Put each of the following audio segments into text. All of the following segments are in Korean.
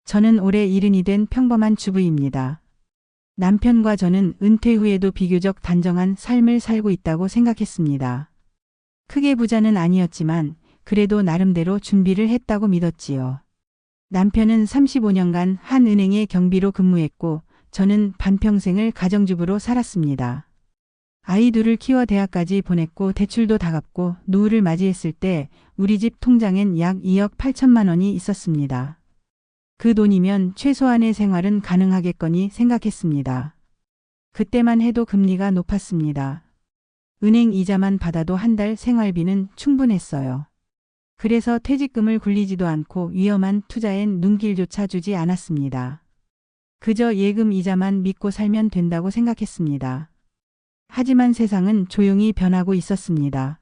저는 올해 70이 된 평범한 주부입니다. 남편과 저는 은퇴 후에도 비교적 단정한 삶을 살고 있다고 생각했습니다. 크게 부자는 아니었지만 그래도 나름대로 준비를 했다고 믿었지요. 남편은 35년간 한 은행의 경비로 근무했고 저는 반평생을 가정주부로 살았습니다. 아이 둘을 키워 대학까지 보냈고 대출도 다 갚고 노후를 맞이했을 때 우리 집 통장엔 약 2억 8천만 원이 있었습니다. 그 돈이면 최소한의 생활은 가능하겠거니 생각했습니다. 그때만 해도 금리가 높았습니다. 은행 이자만 받아도 한 달 생활비는 충분했어요. 그래서 퇴직금을 굴리지도 않고 위험한 투자엔 눈길조차 주지 않았습니다. 그저 예금 이자만 믿고 살면 된다고 생각했습니다. 하지만 세상은 조용히 변하고 있었습니다.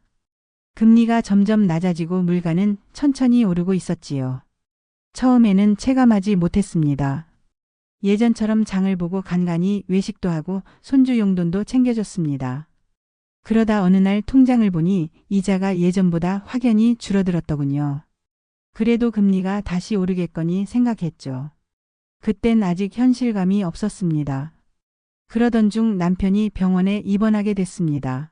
금리가 점점 낮아지고 물가는 천천히 오르고 있었지요. 처음에는 체감하지 못했습니다. 예전처럼 장을 보고 간간히 외식도 하고 손주 용돈도 챙겨줬습니다. 그러다 어느 날 통장을 보니 이자가 예전보다 확연히 줄어들었더군요. 그래도 금리가 다시 오르겠거니 생각했죠. 그땐 아직 현실감이 없었습니다. 그러던 중 남편이 병원에 입원하게 됐습니다.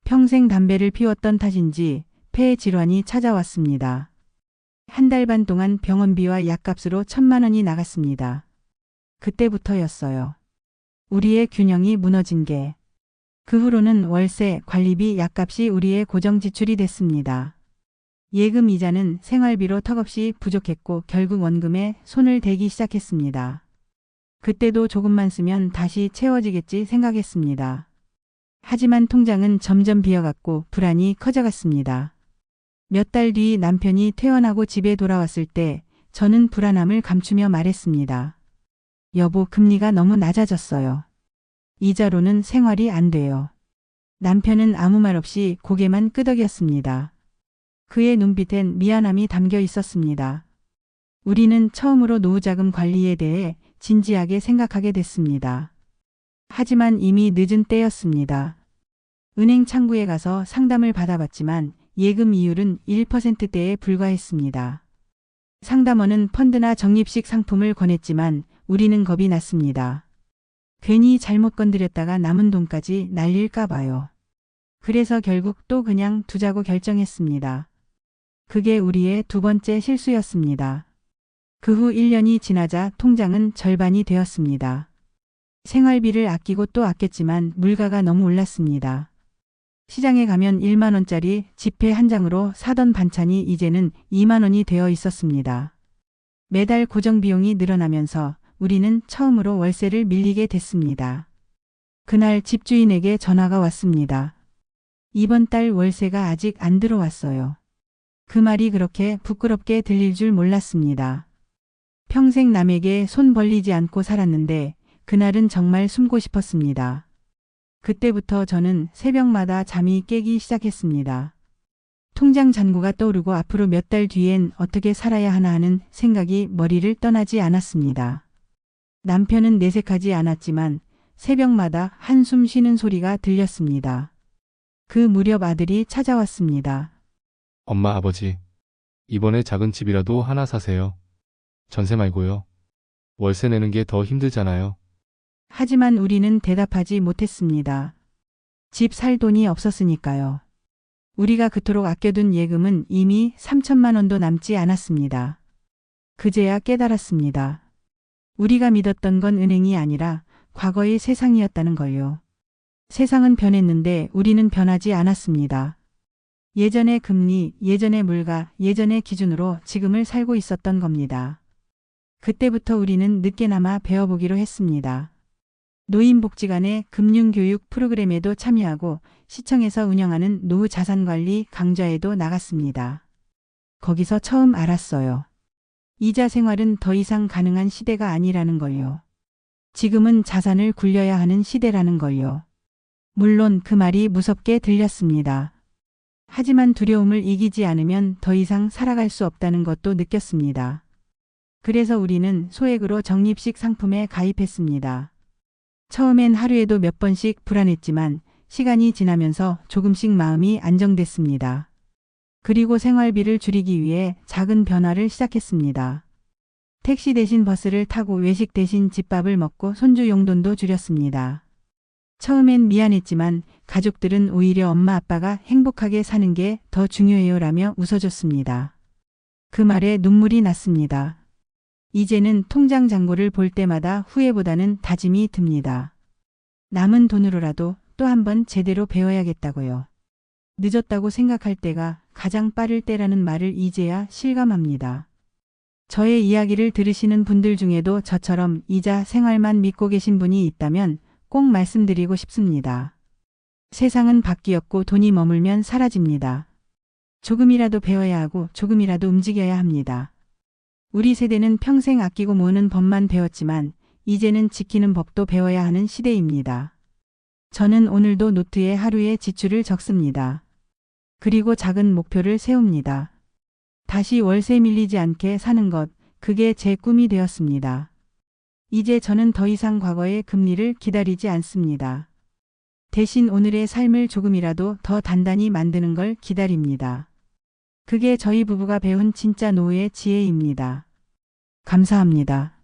평생 담배를 피웠던 탓인지 폐 질환이 찾아왔습니다. 한 달 반 동안 병원비와 약값으로 1,000만 원이 나갔습니다. 그때부터였어요. 우리의 균형이 무너진 게. 그 후로는 월세, 관리비, 약값이 우리의 고정 지출이 됐습니다. 예금 이자는 생활비로 턱없이 부족했고 결국 원금에 손을 대기 시작했습니다. 그때도 조금만 쓰면 다시 채워지겠지 생각했습니다. 하지만 통장은 점점 비어갔고 불안이 커져갔습니다. 몇 달 뒤 남편이 퇴원하고 집에 돌아왔을 때 저는 불안함을 감추며 말했습니다. 여보, 금리가 너무 낮아졌어요. 이자로는 생활이 안 돼요. 남편은 아무 말 없이 고개만 끄덕였습니다. 그의 눈빛엔 미안함이 담겨 있었습니다. 우리는 처음으로 노후자금 관리에 대해 진지하게 생각하게 됐습니다. 하지만 이미 늦은 때였습니다. 은행 창구에 가서 상담을 받아봤지만 예금 이율은 1%대에 불과했습니다. 상담원은 펀드나 적립식 상품을 권했지만 우리는 겁이 났습니다. 괜히 잘못 건드렸다가 남은 돈까지 날릴까 봐요. 그래서 결국 또 그냥 두자고 결정했습니다. 그게 우리의 두 번째 실수였습니다. 그 후 1년이 지나자 통장은 절반이 되었습니다. 생활비를 아끼고 또 아꼈지만 물가가 너무 올랐습니다. 시장에 가면 1만 원짜리 지폐 한 장으로 사던 반찬이 이제는 2만 원이 되어 있었습니다. 매달 고정 비용이 늘어나면서 우리는 처음으로 월세를 밀리게 됐습니다. 그날 집주인에게 전화가 왔습니다. 이번 달 월세가 아직 안 들어왔어요. 그 말이 그렇게 부끄럽게 들릴 줄 몰랐습니다. 평생 남에게 손 벌리지 않고 살았는데 그날은 정말 숨고 싶었습니다. 그때부터 저는 새벽마다 잠이 깨기 시작했습니다. 통장 잔고가 떠오르고 앞으로 몇 달 뒤엔 어떻게 살아야 하나 하는 생각이 머리를 떠나지 않았습니다. 남편은 내색하지 않았지만 새벽마다 한숨 쉬는 소리가 들렸습니다. 그 무렵 아들이 찾아왔습니다. 엄마, 아버지, 이번에 작은 집이라도 하나 사세요. 전세 말고요. 월세 내는 게 더 힘들잖아요. 하지만 우리는 대답하지 못했습니다. 집 살 돈이 없었으니까요. 우리가 그토록 아껴둔 예금은 이미 3천만 원도 남지 않았습니다. 그제야 깨달았습니다. 우리가 믿었던 건 은행이 아니라 과거의 세상이었다는 걸요. 세상은 변했는데 우리는 변하지 않았습니다. 예전의 금리, 예전의 물가, 예전의 기준으로 지금을 살고 있었던 겁니다. 그때부터 우리는 늦게나마 배워보기로 했습니다. 노인복지관의 금융교육 프로그램에도 참여하고 시청에서 운영하는 노후자산관리 강좌에도 나갔습니다. 거기서 처음 알았어요. 이자 생활은 더 이상 가능한 시대가 아니라는 걸요. 지금은 자산을 굴려야 하는 시대라는 걸요. 물론 그 말이 무섭게 들렸습니다. 하지만 두려움을 이기지 않으면 더 이상 살아갈 수 없다는 것도 느꼈습니다. 그래서 우리는 소액으로 적립식 상품에 가입했습니다. 처음엔 하루에도 몇 번씩 불안했지만 시간이 지나면서 조금씩 마음이 안정됐습니다. 그리고 생활비를 줄이기 위해 작은 변화를 시작했습니다. 택시 대신 버스를 타고 외식 대신 집밥을 먹고 손주 용돈도 줄였습니다. 처음엔 미안했지만 가족들은 오히려 엄마 아빠가 행복하게 사는 게 더 중요해요 라며 웃어줬습니다. 그 말에 눈물이 났습니다. 이제는 통장 잔고를 볼 때마다 후회보다는 다짐이 듭니다. 남은 돈으로라도 또 한 번 제대로 배워야겠다고요. 늦었다고 생각할 때가 가장 빠를 때라는 말을 이제야 실감합니다. 저의 이야기를 들으시는 분들 중에도 저처럼 이자 생활만 믿고 계신 분이 있다면 꼭 말씀드리고 싶습니다. 세상은 바뀌었고 돈이 머물면 사라집니다. 조금이라도 배워야 하고 조금이라도 움직여야 합니다. 우리 세대는 평생 아끼고 모으는 법만 배웠지만 이제는 지키는 법도 배워야 하는 시대입니다. 저는 오늘도 노트에 하루의 지출을 적습니다. 그리고 작은 목표를 세웁니다. 다시 월세 밀리지 않게 사는 것, 그게 제 꿈이 되었습니다. 이제 저는 더 이상 과거의 금리를 기다리지 않습니다. 대신 오늘의 삶을 조금이라도 더 단단히 만드는 걸 기다립니다. 그게 저희 부부가 배운 진짜 노후의 지혜입니다. 감사합니다.